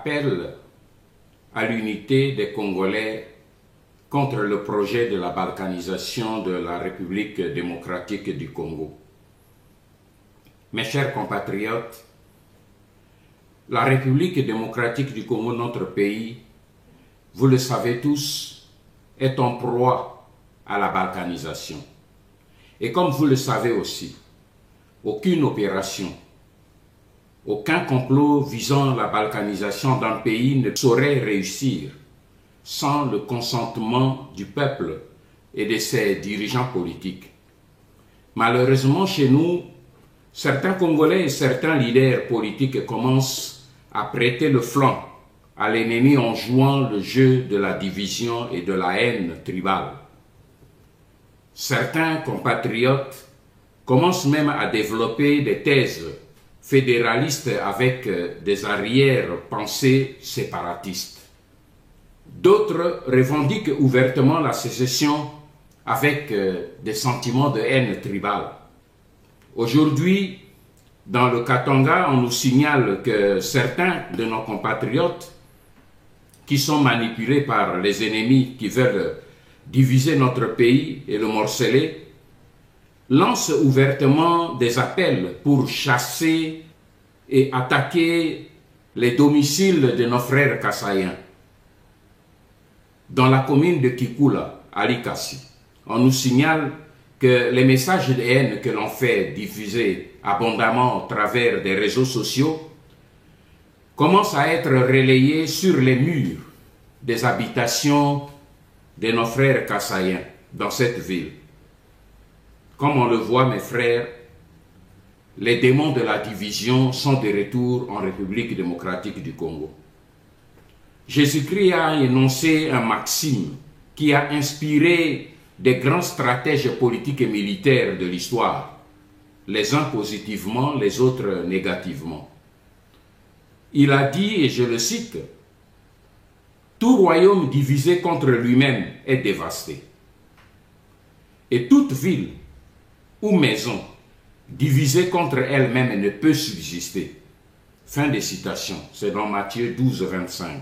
appelle à l'unité des Congolais contre le projet de la balkanisation de la République démocratique du Congo. Mes chers compatriotes, la République démocratique du Congo, notre pays, vous le savez tous, est en proie à la balkanisation. Et comme vous le savez aussi, aucune opération, aucun complot visant la balkanisation d'un pays ne saurait réussir sans le consentement du peuple et de ses dirigeants politiques. Malheureusement, chez nous, certains Congolais et certains leaders politiques commencent à prêter le flanc à l'ennemi en jouant le jeu de la division et de la haine tribale. Certains compatriotes commencent même à développer des thèses fédéralistes avec des arrière-pensées séparatistes. D'autres revendiquent ouvertement la sécession avec des sentiments de haine tribale. Aujourd'hui, dans le Katanga, on nous signale que certains de nos compatriotes qui sont manipulés par les ennemis qui veulent diviser notre pays et le morceler, lancent ouvertement des appels pour chasser et attaquer les domiciles de nos frères kassaïens. Dans la commune de Kikula, à Likasi, on nous signale que les messages de haine que l'on fait diffuser abondamment au travers des réseaux sociaux commencent à être relayés sur les murs des habitations de nos frères kassaïens dans cette ville. Comme on le voit, mes frères, les démons de la division sont de retour en République démocratique du Congo. Jésus-Christ a énoncé un maxime qui a inspiré des grands stratèges politiques et militaires de l'histoire, les uns positivement, les autres négativement. Il a dit, et je le cite, « Tout royaume divisé contre lui-même est dévasté, et toute ville ou maison divisée contre elle-même ne peut subsister. » Fin de citation, c'est dans Matthieu 12, 25.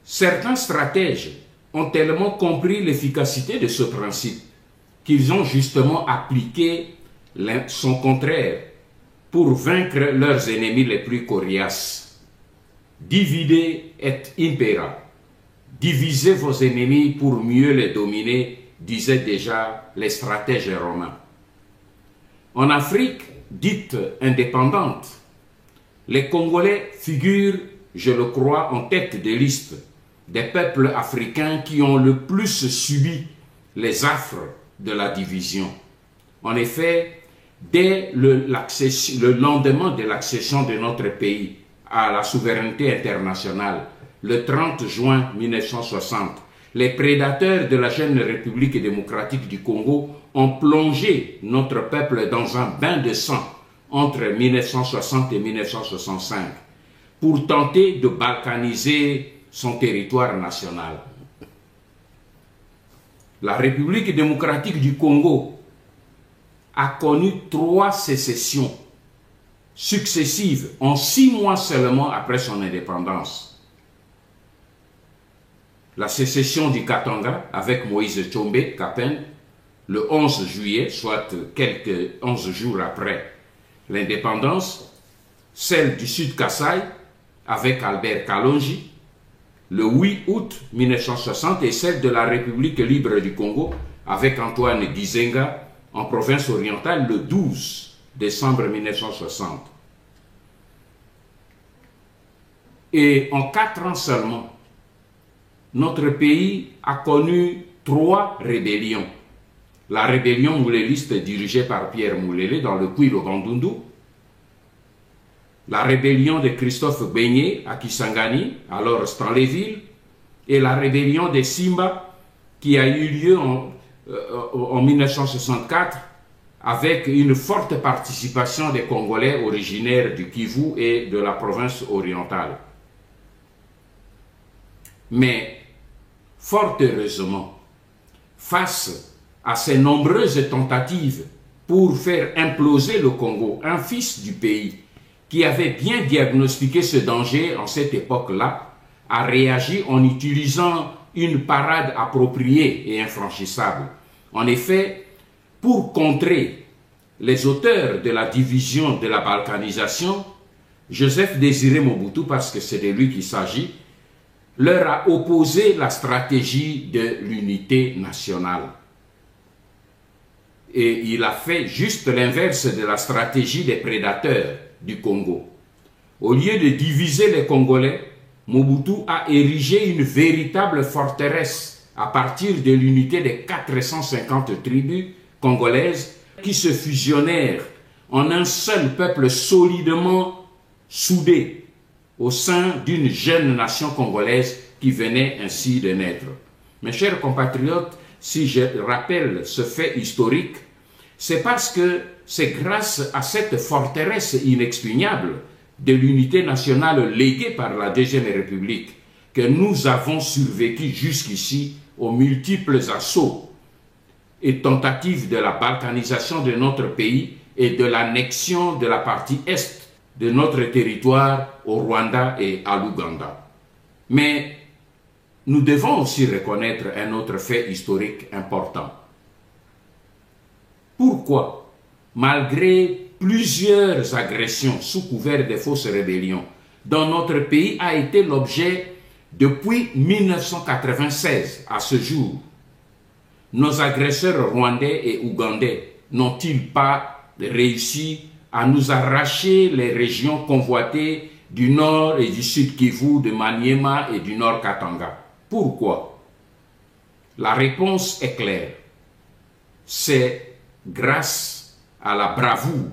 Certains stratèges ont tellement compris l'efficacité de ce principe qu'ils ont justement appliqué son contraire pour vaincre leurs ennemis les plus coriaces. Divide et impera. Divisez vos ennemis pour mieux les dominer, disaient déjà les stratèges romains. En Afrique, dite indépendante, les Congolais figurent, je le crois, en tête de liste des peuples africains qui ont le plus subi les affres de la division. En effet, dès le lendemain de l'accession de notre pays à la souveraineté internationale, le 30 juin 1960, les prédateurs de la jeune République démocratique du Congo ont plongé notre peuple dans un bain de sang entre 1960 et 1965 pour tenter de balkaniser son territoire national. La République démocratique du Congo a connu 3 sécessions successives en 6 mois seulement après son indépendance. La sécession du Katanga avec Moïse Tshombe Kapen le 11 juillet, soit quelques 11 jours après l'indépendance, celle du Sud Kasaï avec Albert Kalonji le 8 août 1960 et celle de la République libre du Congo avec Antoine Gizenga en province orientale le 12 décembre 1960. Et en 4 ans seulement, notre pays a connu 3 rébellions. La rébellion mouléliste dirigée par Pierre Moulélé dans le Kouilo-Bandundu, la rébellion de Christophe Beignet à Kisangani, alors Stanleyville, et la rébellion des Simba qui a eu lieu en 1964 avec une forte participation des Congolais originaires du Kivu et de la province orientale. Mais, fort heureusement, face à ces nombreuses tentatives pour faire imploser le Congo, un fils du pays, qui avait bien diagnostiqué ce danger en cette époque-là, a réagi en utilisant une parade appropriée et infranchissable. En effet, pour contrer les auteurs de la division de la balkanisation, Joseph Désiré Mobutu, parce que c'est de lui qu'il s'agit, leur a opposé la stratégie de l'unité nationale. Et il a fait juste l'inverse de la stratégie des prédateurs du Congo. Au lieu de diviser les Congolais, Mobutu a érigé une véritable forteresse à partir de l'unité des 450 tribus congolaises qui se fusionnèrent en un seul peuple solidement soudé au sein d'une jeune nation congolaise qui venait ainsi de naître. Mes chers compatriotes, si je rappelle ce fait historique, c'est parce que c'est grâce à cette forteresse inexpugnable de l'unité nationale léguée par la Deuxième République que nous avons survécu jusqu'ici aux multiples assauts et tentatives de la balkanisation de notre pays et de l'annexion de la partie est de notre territoire au Rwanda et à l'Ouganda. Mais nous devons aussi reconnaître un autre fait historique important. Pourquoi, malgré plusieurs agressions sous couvert de fausses rébellions, dont notre pays a été l'objet depuis 1996 à ce jour, nos agresseurs rwandais et ougandais n'ont-ils pas réussi à nous arracher les régions convoitées du nord et du sud Kivu, de Maniema et du nord Katanga? Pourquoi? La réponse est claire. C'est grâce à la bravoure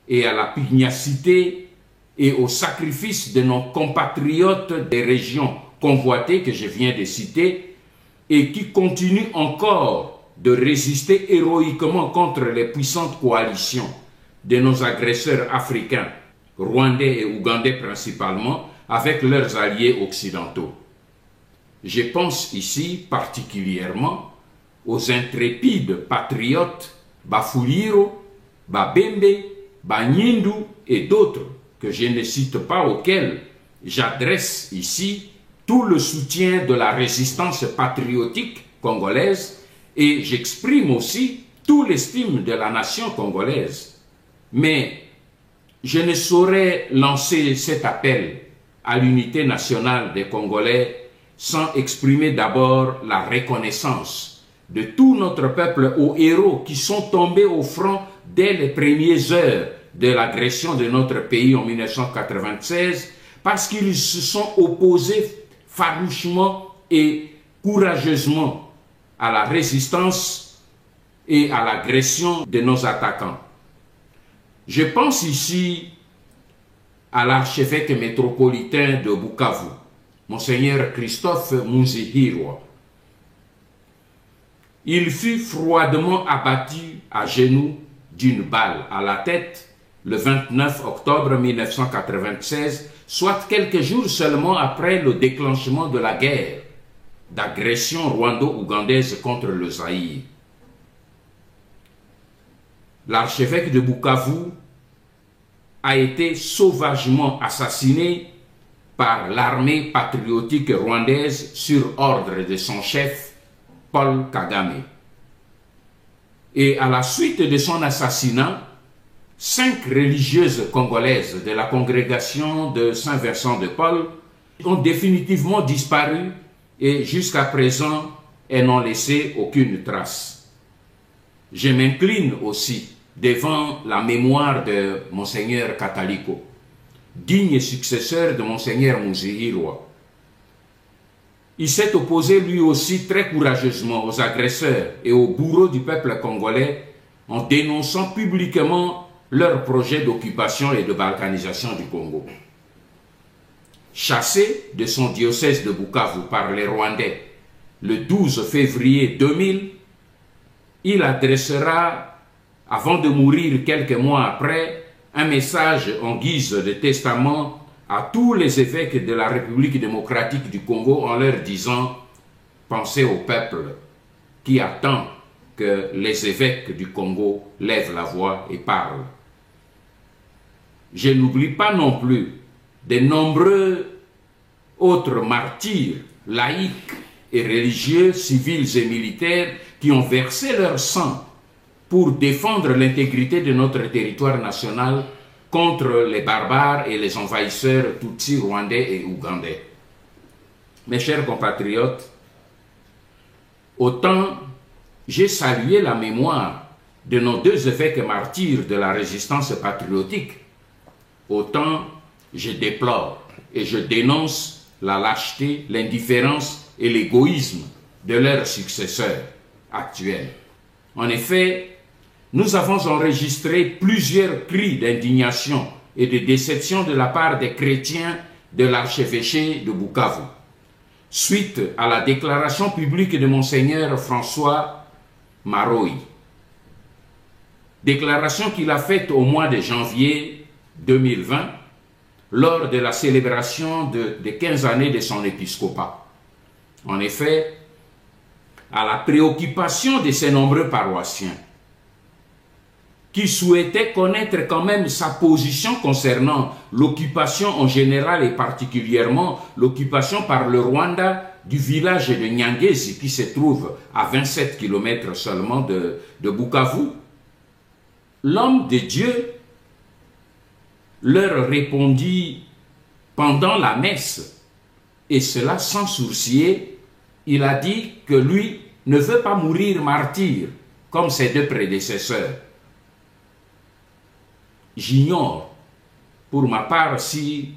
et à la pugnacité et au sacrifice de nos compatriotes des régions convoitées que je viens de citer et qui continuent encore de résister héroïquement contre les puissantes coalitions de nos agresseurs africains, rwandais et ougandais principalement, avec leurs alliés occidentaux. Je pense ici particulièrement aux intrépides patriotes Bafuliro, Babembe, Banyindu et d'autres que je ne cite pas, auxquels j'adresse ici tout le soutien de la résistance patriotique congolaise et j'exprime aussi toute l'estime de la nation congolaise. Mais je ne saurais lancer cet appel à l'unité nationale des Congolais sans exprimer d'abord la reconnaissance de tout notre peuple aux héros qui sont tombés au front dès les premières heures de l'agression de notre pays en 1996 parce qu'ils se sont opposés farouchement et courageusement à la résistance et à l'agression de nos attaquants. Je pense ici à l'archevêque métropolitain de Bukavu, Monseigneur Christophe Munzihirwa. Il fut froidement abattu à genoux d'une balle à la tête le 29 octobre 1996, soit quelques jours seulement après le déclenchement de la guerre d'agression rwando-ougandaise contre le Zaïre. L'archevêque de Bukavu a été sauvagement assassiné par l'armée patriotique rwandaise sur ordre de son chef, Paul Kagame. Et à la suite de son assassinat, 5 religieuses congolaises de la congrégation de Saint-Vincent de Paul ont définitivement disparu et jusqu'à présent, elles n'ont laissé aucune trace. Je m'incline aussi devant la mémoire de Monseigneur Kataliko, digne successeur de Monseigneur Munzihirwa. Il s'est opposé lui aussi très courageusement aux agresseurs et aux bourreaux du peuple congolais en dénonçant publiquement leur projet d'occupation et de balkanisation du Congo. Chassé de son diocèse de Bukavu par les Rwandais le 12 février 2000, il adressera, avant de mourir quelques mois après, un message en guise de testament à tous les évêques de la République démocratique du Congo en leur disant « Pensez au peuple qui attend que les évêques du Congo lèvent la voix et parlent ». je n'oublie pas non plus de nombreux autres martyrs laïcs et religieux, civils et militaires qui ont versé leur sang pour défendre l'intégrité de notre territoire national contre les barbares et les envahisseurs Tutsis, Rwandais et Ougandais. Mes chers compatriotes, autant j'ai salué la mémoire de nos deux évêques martyrs de la résistance patriotique, autant je déplore et je dénonce la lâcheté, l'indifférence et l'égoïsme de leurs successeurs actuels. En effet, nous avons enregistré plusieurs cris d'indignation et de déception de la part des chrétiens de l'archevêché de Bukavu, suite à la déclaration publique de Monseigneur François Maroyi. Déclaration qu'il a faite au mois de janvier 2020, lors de la célébration des 15 années de son épiscopat. En effet, à la préoccupation de ces nombreux paroissiens, qui souhaitaient connaître quand même sa position concernant l'occupation en général et particulièrement l'occupation par le Rwanda du village de Nyangezi qui se trouve à 27 km seulement de Bukavu, l'homme de Dieu leur répondit pendant la messe, et cela sans sourciller. Il a dit que lui ne veut pas mourir martyr comme ses deux prédécesseurs. J'ignore, pour ma part, si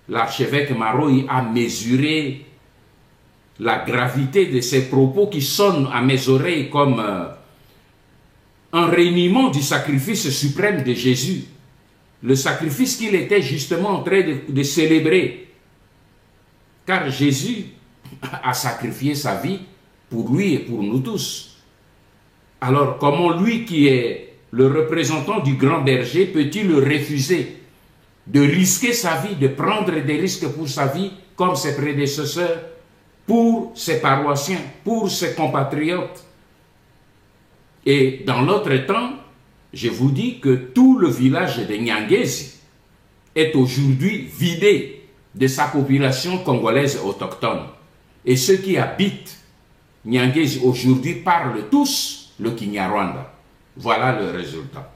l'archevêque Maroyi a mesuré la gravité de ces propos qui sonnent à mes oreilles comme un reniement du sacrifice suprême de Jésus, le sacrifice qu'il était justement en train de célébrer. Car Jésus a sacrifié sa vie pour lui et pour nous tous. Alors comment lui qui est le représentant du grand berger peut-il refuser de risquer sa vie, de prendre des risques pour sa vie, comme ses prédécesseurs, pour ses paroissiens, pour ses compatriotes? Et dans l'autre temps, je vous dis que tout le village de Nyangezi est aujourd'hui vidé de sa population congolaise autochtone. Et ceux qui habitent Nyangezi aujourd'hui parlent tous le Kinyarwanda. Voilà le résultat.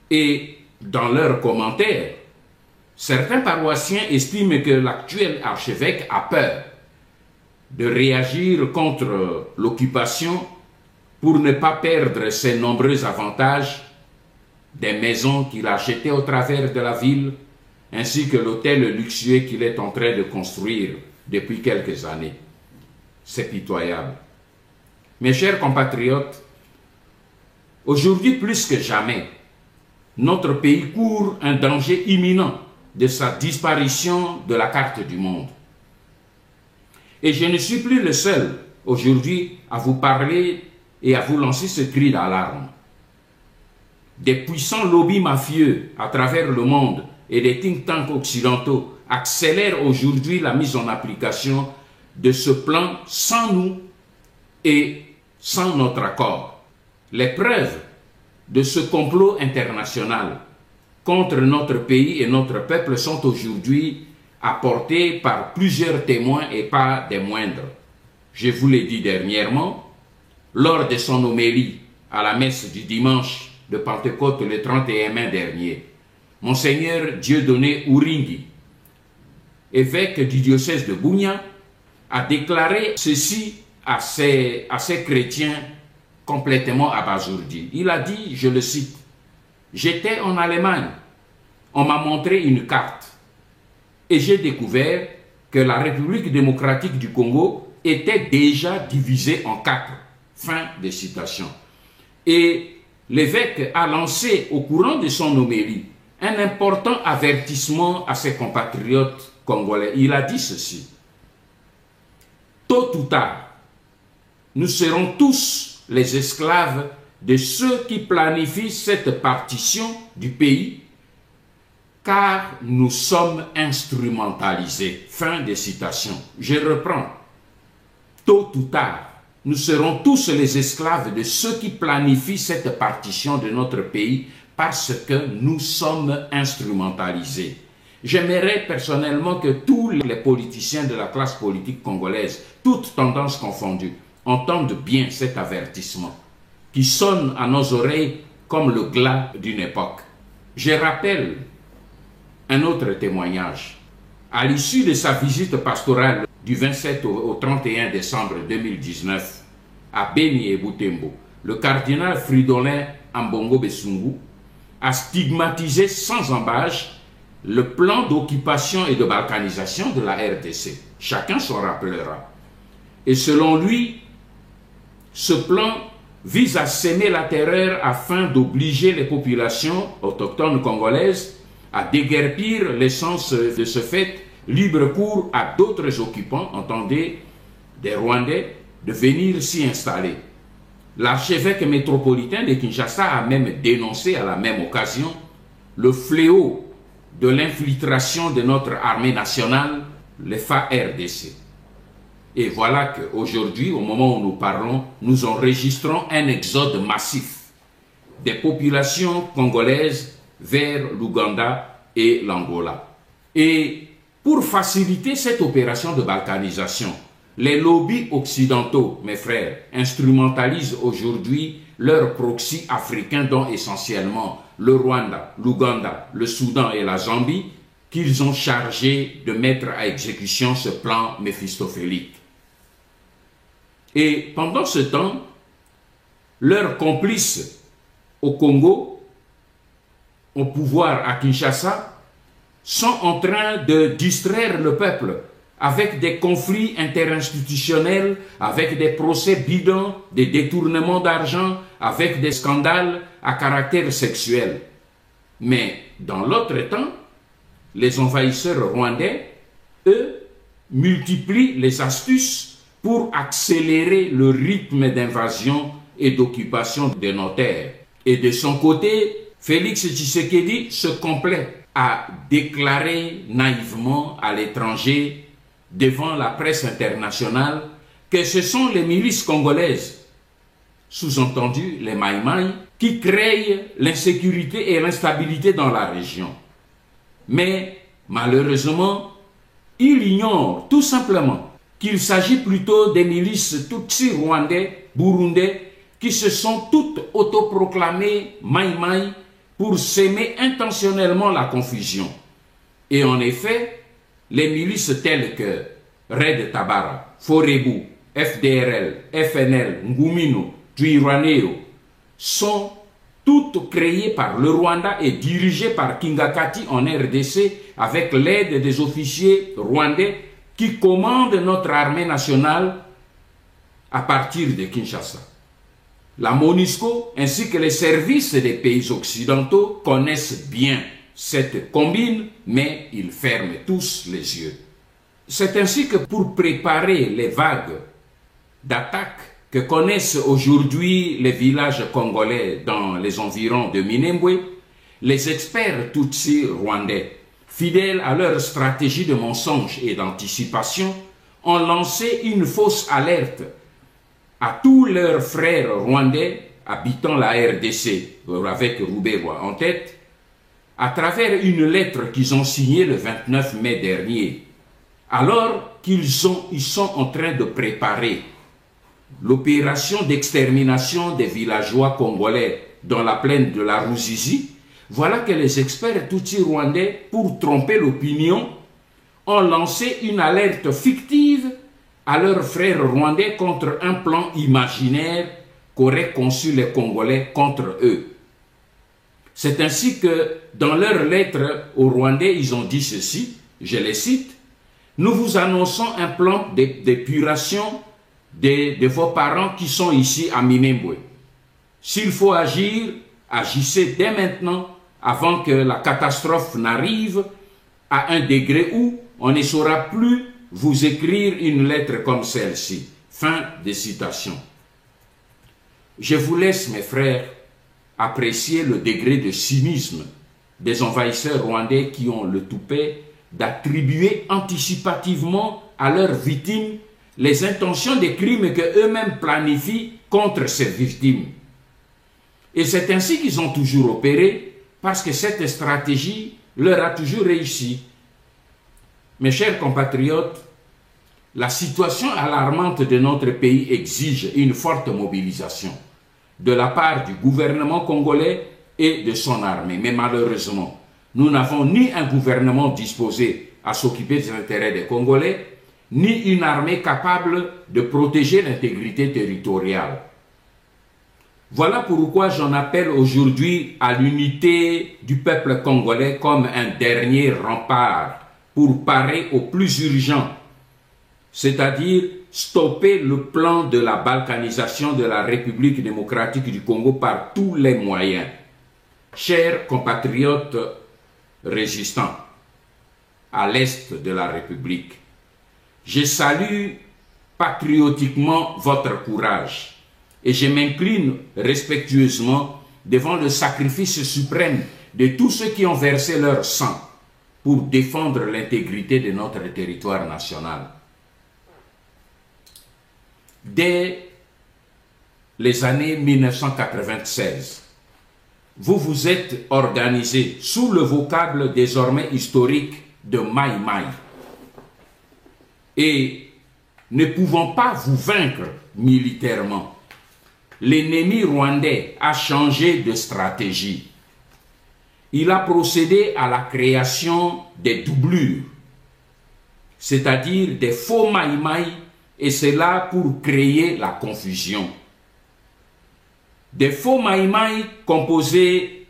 Et dans leurs commentaires, certains paroissiens estiment que l'actuel archevêque a peur de réagir contre l'occupation pour ne pas perdre ses nombreux avantages, des maisons qu'il a achetées au travers de la ville, ainsi que l'hôtel luxueux qu'il est en train de construire depuis quelques années. C'est pitoyable. Mes chers compatriotes, aujourd'hui plus que jamais, notre pays court un danger imminent de sa disparition de la carte du monde. Et je ne suis plus le seul aujourd'hui à vous parler et à vous lancer ce cri d'alarme. Des puissants lobbies mafieux à travers le monde et des think tanks occidentaux accélèrent aujourd'hui la mise en application de ce plan sans nous et sans notre accord. Les preuves de ce complot international contre notre pays et notre peuple sont aujourd'hui apportées par plusieurs témoins et pas des moindres. Je vous l'ai dit dernièrement, lors de son homélie à la messe du dimanche de Pentecôte le 31 mai dernier, Monseigneur Dieudonné Uringi, évêque du diocèse de Bunia, a déclaré ceci à ces chrétiens complètement abasourdis. Il a dit, je le cite, « J'étais en Allemagne, on m'a montré une carte et j'ai découvert que la République démocratique du Congo était déjà divisée en 4. » Fin de citation. Et l'évêque a lancé au courant de son homélie un important avertissement à ses compatriotes congolais. Il a dit ceci: tôt ou tard, nous serons tous les esclaves de ceux qui planifient cette partition du pays, car nous sommes instrumentalisés. Fin de citation. Je reprends. Tôt ou tard, nous serons tous les esclaves de ceux qui planifient cette partition de notre pays, parce que nous sommes instrumentalisés. J'aimerais personnellement que tous les politiciens de la classe politique congolaise, toutes tendances confondues, entendent bien cet avertissement qui sonne à nos oreilles comme le glas d'une époque. Je rappelle un autre témoignage. À l'issue de sa visite pastorale du 27 au 31 décembre 2019 à Beni et Butembo, le cardinal Fridolin Ambongo Besungu a stigmatisé sans embâche le plan d'occupation et de balkanisation de la RDC. Chacun s'en rappellera. Et selon lui, ce plan vise à semer la terreur afin d'obliger les populations autochtones congolaises à déguerpir l'essence de ce fait libre cours à d'autres occupants, entendez, des Rwandais, de venir s'y installer. L'archevêque métropolitain de Kinshasa a même dénoncé à la même occasion le fléau de l'infiltration de notre armée nationale, les FARDC. Et voilà qu'aujourd'hui, au moment où nous parlons, nous enregistrons un exode massif des populations congolaises vers l'Ouganda et l'Angola. Et pour faciliter cette opération de balkanisation, les lobbies occidentaux, mes frères, instrumentalisent aujourd'hui leurs proxys africains, dont essentiellement le Rwanda, l'Ouganda, le Soudan et la Zambie, qu'ils ont chargé de mettre à exécution ce plan méphistophélique. Et pendant ce temps, leurs complices au Congo, au pouvoir à Kinshasa, sont en train de distraire le peuple avec des conflits interinstitutionnels, avec des procès bidons, des détournements d'argent, avec des scandales à caractère sexuel. Mais dans l'autre temps, les envahisseurs rwandais, eux, multiplient les astuces pour accélérer le rythme d'invasion et d'occupation de nos terres. Et de son côté, Félix Tshisekedi se complaît à déclarer naïvement à l'étranger, devant la presse internationale, que ce sont les milices congolaises, sous-entendu les Maïmaï, qui créent l'insécurité et l'instabilité dans la région. Mais malheureusement, il ignore tout simplement qu'il s'agit plutôt des milices Tutsi rwandais, burundais, qui se sont toutes autoproclamées Maïmaï pour s'aimer intentionnellement la confusion. Et en effet, les milices telles que Red Tabara, Forebu, FDRL, FNL, Ngumino, Twirwaneho sont toutes créées par le Rwanda et dirigées par Kingakati en RDC avec l'aide des officiers rwandais qui commandent notre armée nationale à partir de Kinshasa. La MONUSCO ainsi que les services des pays occidentaux connaissent bien cette combine, mais ils ferment tous les yeux. C'est ainsi que pour préparer les vagues d'attaques que connaissent aujourd'hui les villages congolais dans les environs de Minembwe, les experts Tutsi rwandais, fidèles à leur stratégie de mensonge et d'anticipation, ont lancé une fausse alerte à tous leurs frères rwandais habitant la RDC, avec Roubaix en tête, à travers une lettre qu'ils ont signée le 29 mai dernier, alors qu'ils sont en train de préparer l'opération d'extermination des villageois congolais dans la plaine de la Ruzizi. Voilà que les experts Tutsi rwandais, pour tromper l'opinion, ont lancé une alerte fictive à leurs frères rwandais contre un plan imaginaire qu'auraient conçu les Congolais contre eux. C'est ainsi que, dans leur lettre aux Rwandais, ils ont dit ceci, je les cite, « Nous vous annonçons un plan d'épuration de vos parents qui sont ici à Minembwe. S'il faut agir, agissez dès maintenant avant que la catastrophe n'arrive à un degré où on ne saura plus vous écrire une lettre comme celle-ci. » Fin de citation. Je vous laisse, mes frères, apprécier le degré de cynisme des envahisseurs rwandais qui ont le toupet d'attribuer anticipativement à leurs victimes les intentions des crimes qu'eux-mêmes planifient contre ces victimes. Et c'est ainsi qu'ils ont toujours opéré, parce que cette stratégie leur a toujours réussi. Mes chers compatriotes, la situation alarmante de notre pays exige une forte mobilisation de la part du gouvernement congolais et de son armée. Mais malheureusement, nous n'avons ni un gouvernement disposé à s'occuper des intérêts des Congolais, ni une armée capable de protéger l'intégrité territoriale. Voilà pourquoi j'en appelle aujourd'hui à l'unité du peuple congolais comme un dernier rempart pour parer au plus urgent, c'est-à-dire stopper le plan de la balkanisation de la République démocratique du Congo par tous les moyens. Chers compatriotes résistants à l'est de la République, je salue patriotiquement votre courage et je m'incline respectueusement devant le sacrifice suprême de tous ceux qui ont versé leur sang pour défendre l'intégrité de notre territoire national. Dès les années 1996, vous vous êtes organisé sous le vocable désormais historique de Maï Maï. Et ne pouvant pas vous vaincre militairement, l'ennemi rwandais a changé de stratégie. Il a procédé à la création des doublures, c'est-à-dire des faux Maï Maï, et cela pour créer la confusion. Des faux Maï Maï composés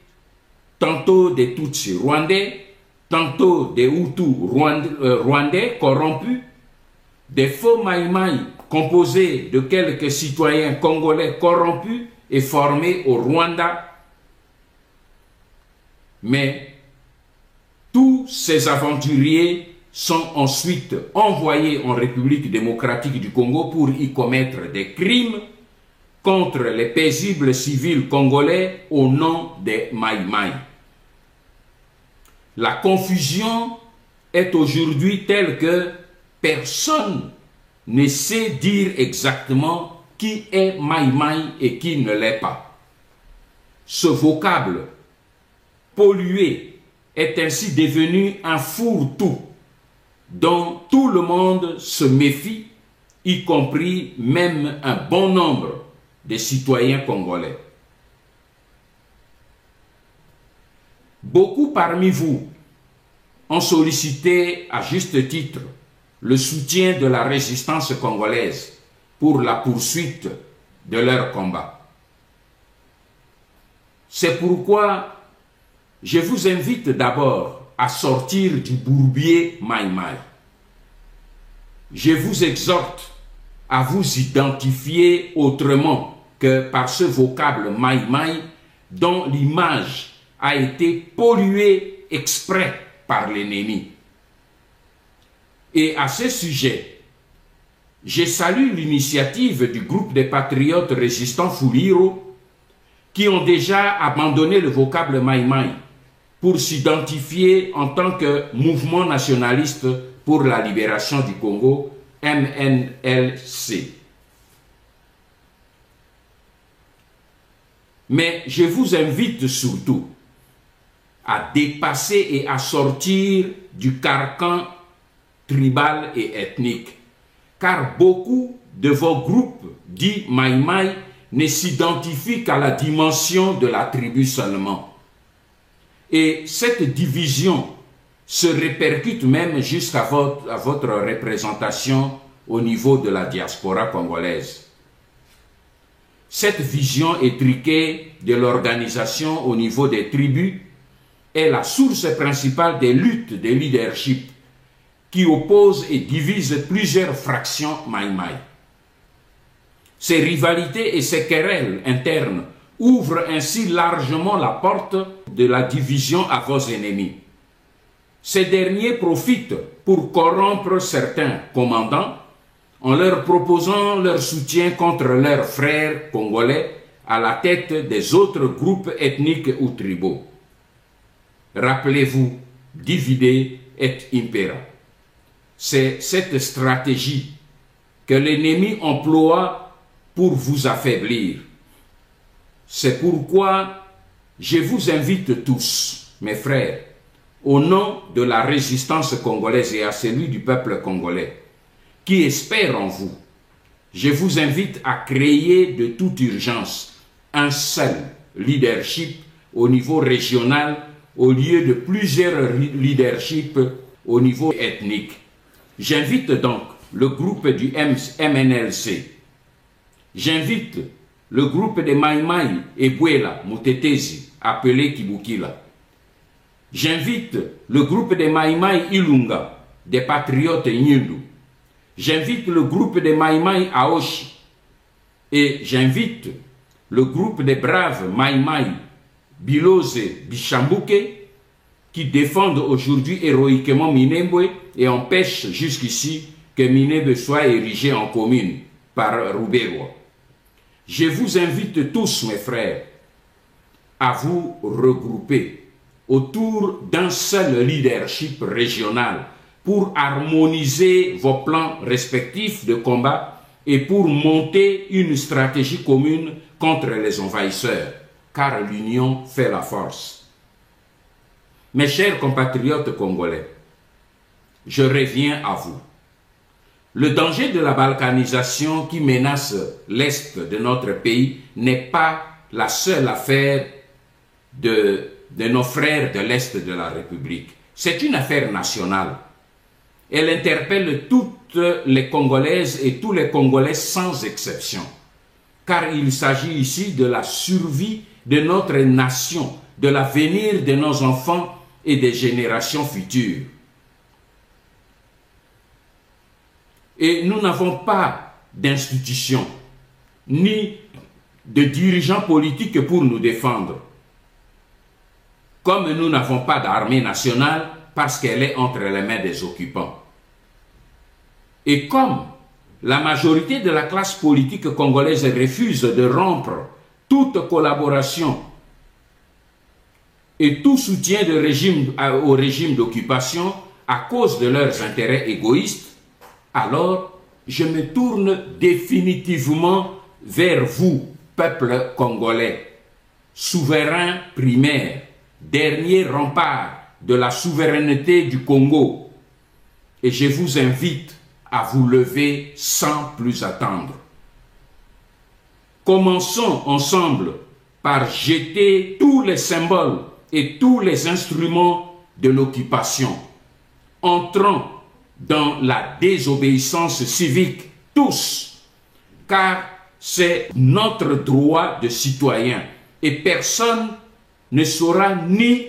tantôt des Tutsis rwandais, tantôt des Hutus rwandais corrompus, des faux Maï Maï composés de quelques citoyens congolais corrompus et formés au Rwanda. Mais tous ces aventuriers sont ensuite envoyés en République démocratique du Congo pour y commettre des crimes contre les paisibles civils congolais au nom des Maï Maï. La confusion est aujourd'hui telle que personne ne sait dire exactement qui est Maï Maï et qui ne l'est pas. Ce vocable pollué est ainsi devenu un fourre-tout dont tout le monde se méfie, y compris même un bon nombre de citoyens congolais. Beaucoup parmi vous ont sollicité à juste titre le soutien de la résistance congolaise pour la poursuite de leur combat. C'est pourquoi je vous invite d'abord à sortir du bourbier Maï Maï. Je vous exhorte à vous identifier autrement que par ce vocable Maï Maï dont l'image a été polluée exprès par l'ennemi. Et à ce sujet, je salue l'initiative du groupe des patriotes résistants Fuliro qui ont déjà abandonné le vocable Maï Maï pour s'identifier en tant que mouvement nationaliste pour la libération du Congo, MNLC. Mais je vous invite surtout à dépasser et à sortir du carcan tribal et ethnique, car beaucoup de vos groupes dits Maï Maï ne s'identifient qu'à la dimension de la tribu seulement. Et cette division se répercute même jusqu'à votre représentation au niveau de la diaspora congolaise. Cette vision étriquée de l'organisation au niveau des tribus est la source principale des luttes de leadership qui opposent et divisent plusieurs fractions Maï Maï. Ces rivalités et ces querelles internes ouvrent ainsi largement la porte de la division à vos ennemis. Ces derniers profitent pour corrompre certains commandants en leur proposant leur soutien contre leurs frères congolais à la tête des autres groupes ethniques ou tribaux. Rappelez-vous, divide et impera. C'est cette stratégie que l'ennemi emploie pour vous affaiblir. C'est pourquoi je vous invite tous, mes frères, au nom de la résistance congolaise et à celui du peuple congolais, qui espère en vous, je vous invite à créer de toute urgence un seul leadership au niveau régional au lieu de plusieurs leaderships au niveau ethnique. J'invite donc le groupe du MNLC, j'invite le groupe de Maïmaï et Bouela Mutetezi, appelé Kibukila. J'invite le groupe de Maïmaï Ilunga, des patriotes Nyundu. J'invite le groupe de Maïmaï Aoshi. Et j'invite le groupe des braves Maïmaï Bilose Bichambuke qui défendent aujourd'hui héroïquement Minembwe et empêchent jusqu'ici que Minembwe soit érigé en commune par Rouberois. Je vous invite tous, mes frères, à vous regrouper autour d'un seul leadership régional pour harmoniser vos plans respectifs de combat et pour monter une stratégie commune contre les envahisseurs, car l'union fait la force. Mes chers compatriotes congolais, je reviens à vous. Le danger de la balkanisation qui menace l'Est de notre pays n'est pas la seule affaire de nos frères de l'Est de la République. C'est une affaire nationale. Elle interpelle toutes les Congolaises et tous les Congolais sans exception. Car il s'agit ici de la survie de notre nation, de l'avenir de nos enfants et des générations futures. Et nous n'avons pas d'institutions, ni de dirigeants politiques pour nous défendre. Comme nous n'avons pas d'armée nationale parce qu'elle est entre les mains des occupants. Et comme la majorité de la classe politique congolaise refuse de rompre toute collaboration et tout soutien au régime d'occupation à cause de leurs intérêts égoïstes, alors je me tourne définitivement vers vous, peuple congolais, souverain primaire, dernier rempart de la souveraineté du Congo, et je vous invite à vous lever sans plus attendre. Commençons ensemble par jeter tous les symboles et tous les instruments de l'occupation. Entrons dans la désobéissance civique, tous, car c'est notre droit de citoyen et personne ne saura ni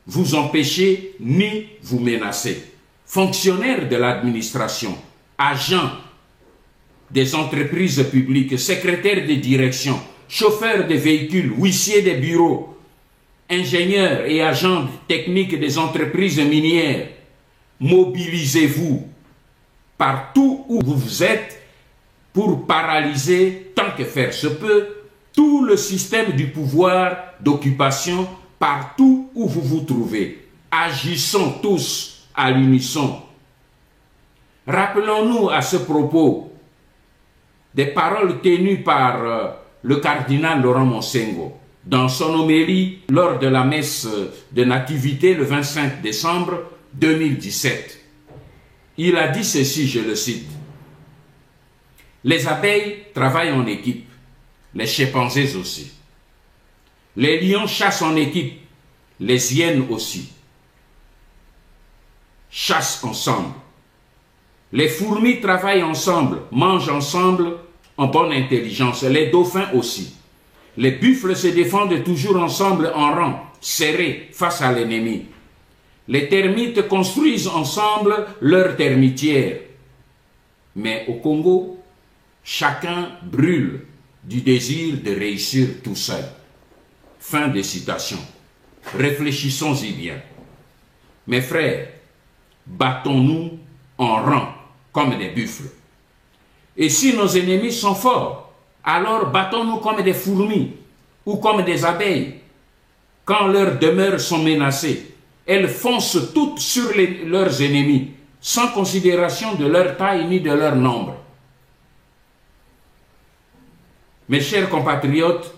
vous empêcher ni vous menacer. Fonctionnaires de l'administration, agents des entreprises publiques, secrétaires de direction, chauffeurs de véhicules, huissiers des bureaux, ingénieurs et agents techniques des entreprises minières, mobilisez-vous partout où vous êtes pour paralyser, tant que faire se peut, tout le système du pouvoir d'occupation partout où vous vous trouvez. Agissons tous à l'unisson. Rappelons-nous à ce propos des paroles tenues par le cardinal Laurent Monsengo dans son homélie lors de la messe de Nativité le 25 décembre 2017. Il a dit ceci, je le cite: « Les abeilles travaillent en équipe, les chimpanzés aussi. Les lions chassent en équipe, les hyènes aussi. Chassent ensemble. Les fourmis travaillent ensemble, mangent ensemble en bonne intelligence. Les dauphins aussi. Les buffles se défendent toujours ensemble en rang, serrés face à l'ennemi. Les termites construisent ensemble leur termitière. Mais au Congo, chacun brûle du désir de réussir tout seul. » Fin de citation. Réfléchissons-y bien. Mes frères, battons-nous en rang comme des buffles. Et si nos ennemis sont forts, alors battons-nous comme des fourmis ou comme des abeilles. Quand leurs demeures sont menacées, elles foncent toutes sur leurs ennemis, sans considération de leur taille ni de leur nombre. Mes chers compatriotes,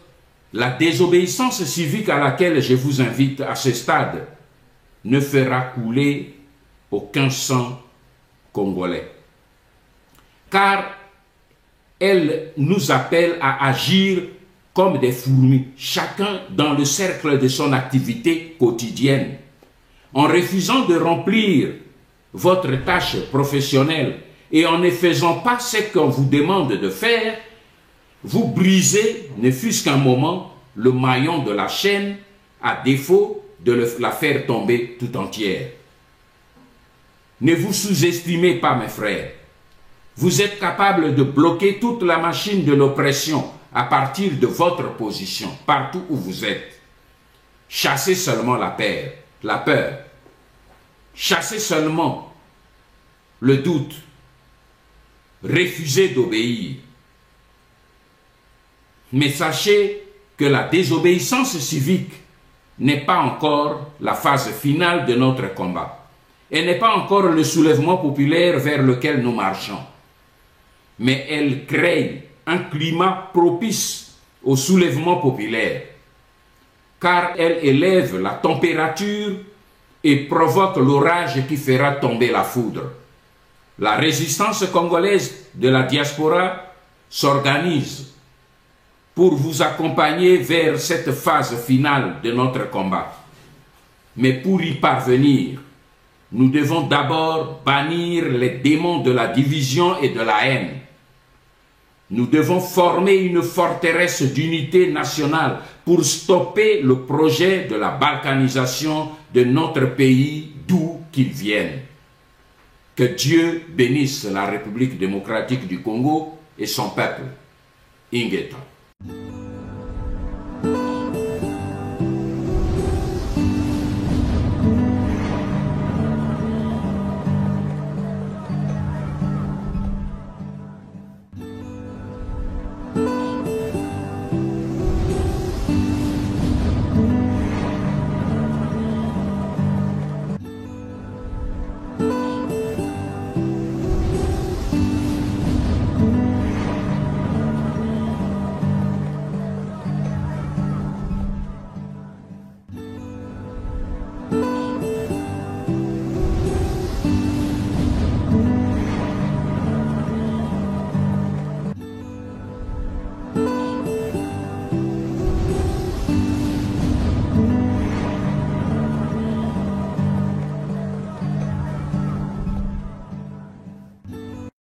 La désobéissance civique à laquelle je vous invite à ce stade ne fera couler aucun sang congolais. Car elle nous appelle à agir comme des fourmis, chacun dans le cercle de son activité quotidienne. En refusant de remplir votre tâche professionnelle et en ne faisant pas ce qu'on vous demande de faire, vous brisez, ne fût-ce qu'un moment, le maillon de la chaîne, à défaut de la faire tomber tout entière. Ne vous sous-estimez pas, mes frères. Vous êtes capable de bloquer toute la machine de l'oppression à partir de votre position, partout où vous êtes. Chassez seulement la peur. Chassez seulement le doute. Refusez d'obéir. Mais sachez que la désobéissance civique n'est pas encore la phase finale de notre combat. Elle n'est pas encore le soulèvement populaire vers lequel nous marchons. Mais elle crée un climat propice au soulèvement populaire, car elle élève la température et provoque l'orage qui fera tomber la foudre. La résistance congolaise de la diaspora s'organise pour vous accompagner vers cette phase finale de notre combat. Mais pour y parvenir, nous devons d'abord bannir les démons de la division et de la haine. Nous devons former une forteresse d'unité nationale pour stopper le projet de la balkanisation de notre pays d'où qu'il vienne. Que Dieu bénisse la République démocratique du Congo et son peuple. Ingeta.